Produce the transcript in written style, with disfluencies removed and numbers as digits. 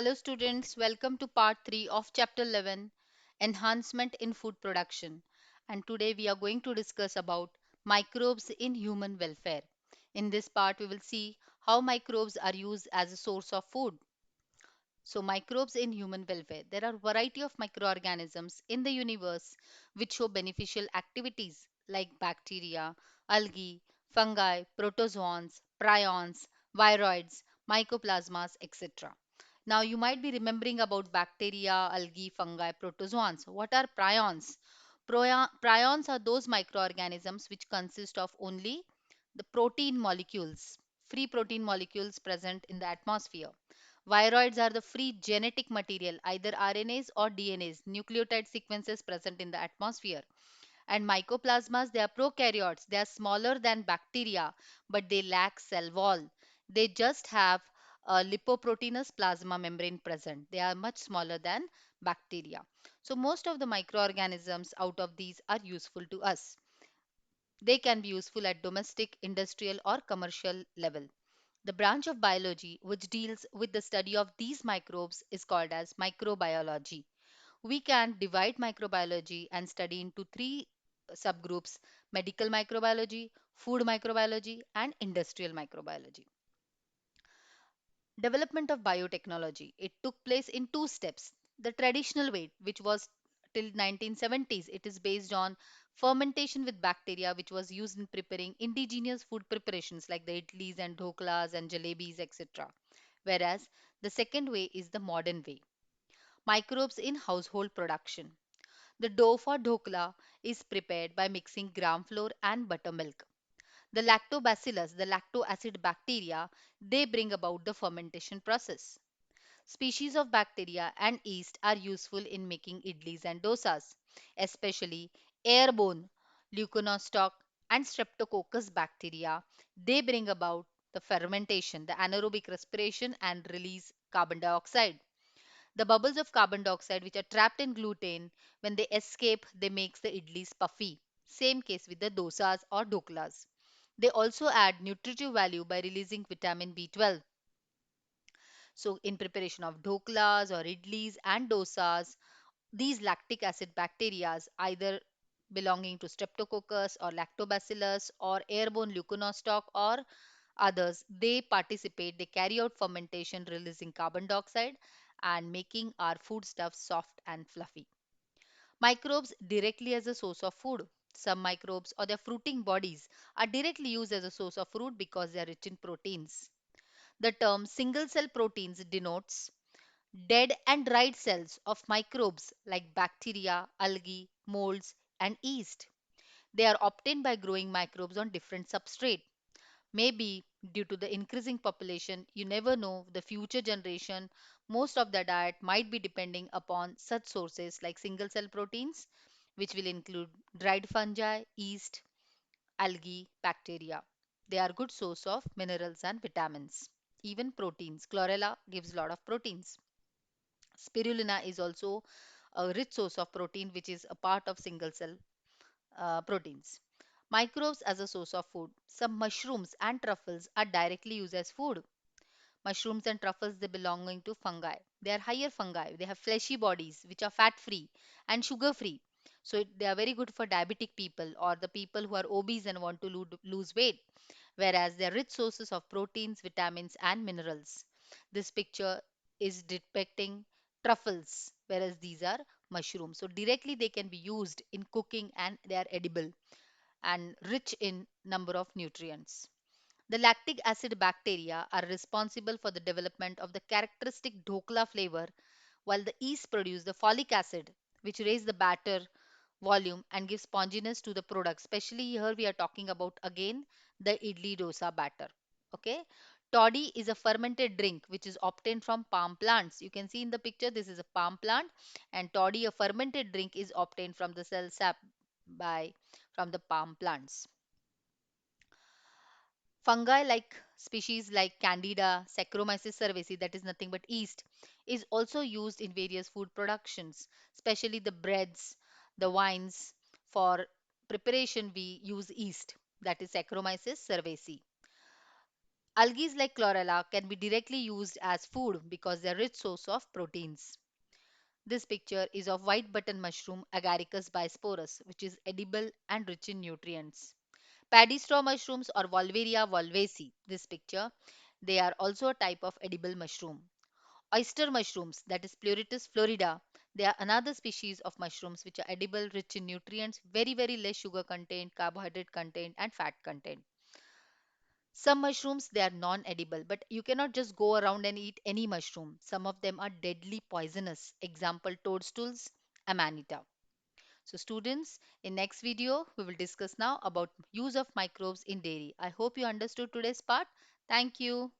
Hello, students. Welcome to part 3 of chapter 11, Enhancement in Food Production. And today we are going to discuss about microbes in human welfare. In this part, we will see how microbes are used as a source of food. So, microbes in human welfare. There are variety of microorganisms in the universe which show beneficial activities like bacteria, algae, fungi, protozoans, prions, viroids, mycoplasmas, etc. Now, you might be remembering about bacteria, algae, fungi, protozoans. What are prions? Prions are those microorganisms which consist of only the protein molecules, free protein molecules present in the atmosphere. Viroids are the free genetic material, either RNAs or DNAs, nucleotide sequences present in the atmosphere. And mycoplasmas, they are prokaryotes. They are smaller than bacteria, but they lack cell wall. They just have a lipoproteinous plasma membrane present. They are much smaller than bacteria. So most of the microorganisms out of these are useful to us. They can be useful at domestic, industrial, or commercial level. The branch of biology which deals with the study of these microbes is called as microbiology. We can divide microbiology and study into three subgroups: medical microbiology, food microbiology, and industrial microbiology. Development of biotechnology. It took place in two steps. The traditional way, which was till 1970s, it is based on fermentation with bacteria, which was used in preparing indigenous food preparations like the idlis and dhoklas and jalebis, etc. Whereas the second way is the modern way. Microbes in household production. The dough for dhokla is prepared by mixing gram flour and buttermilk. The lactobacillus, the lacto acid bacteria, they bring about the fermentation process. Species of bacteria and yeast are useful in making idlis and dosas, especially airborne leuconostoc and streptococcus bacteria. They bring about the fermentation, the anaerobic respiration, and release carbon dioxide. The bubbles of carbon dioxide which are trapped in gluten, when they escape, they makes the idlis puffy. Same case with the dosas or doklas. They also add nutritive value by releasing vitamin B12. So in preparation of dhoklas or idlis and dosas, these lactic acid bacteria, either belonging to streptococcus or lactobacillus or airborne leuconostoc or others, they participate, they carry out fermentation, releasing carbon dioxide and making our foodstuffs soft and fluffy. Microbes directly as a source of food. Some microbes or their fruiting bodies are directly used as a source of food because they are rich in proteins. The term single cell proteins denotes dead and dried cells of microbes like bacteria, algae, molds, and yeast. They are obtained by growing microbes on different substrate. Maybe due to the increasing population, you never know the future generation, most of their diet might be depending upon such sources like single cell proteins, which will include dried fungi, yeast, algae, bacteria. They are good source of minerals and vitamins. Even proteins. Chlorella gives a lot of proteins. Spirulina is also a rich source of protein, which is a part of single cell proteins. Microbes as a source of food. Some mushrooms and truffles are directly used as food. Mushrooms and truffles, they belonging to fungi. They are higher fungi. They have fleshy bodies which are fat free and sugar free. So they are very good for diabetic people or the people who are obese and want to lose weight. Whereas they are rich sources of proteins, vitamins, and minerals. This picture is depicting truffles, whereas these are mushrooms. So directly they can be used in cooking and they are edible and rich in number of nutrients. The lactic acid bacteria are responsible for the development of the characteristic dhokla flavor, while the yeast produce the folic acid, which raise the batter volume and give sponginess to the product. Especially here we are talking about again the idli dosa batter. Okay. Toddy is a fermented drink which is obtained from palm plants. You can see in the picture this is a palm plant, and toddy, a fermented drink, is obtained from the cell sap by from the palm plants. Fungi like species like Candida, Saccharomyces cerevisiae, that is nothing but yeast, is also used in various food productions, especially the breads, the wines. For preparation, we use yeast, that is Saccharomyces cerevisiae. Algae like chlorella can be directly used as food because they are rich source of proteins. This picture is of white button mushroom Agaricus bisporus, which is edible and rich in nutrients. Paddy straw mushrooms or Volveria volvesi, this picture, they are also a type of edible mushroom. Oyster mushrooms, that is Pleuritis florida, they are another species of mushrooms which are edible, rich in nutrients, very less sugar content, carbohydrate content, and fat content. Some mushrooms they are non-edible, but you cannot just go around and eat any mushroom. Some of them are deadly poisonous. Example toadstools, amanita. So students, in next video we will discuss now about use of microbes in dairy. I hope you understood today's part. Thank you.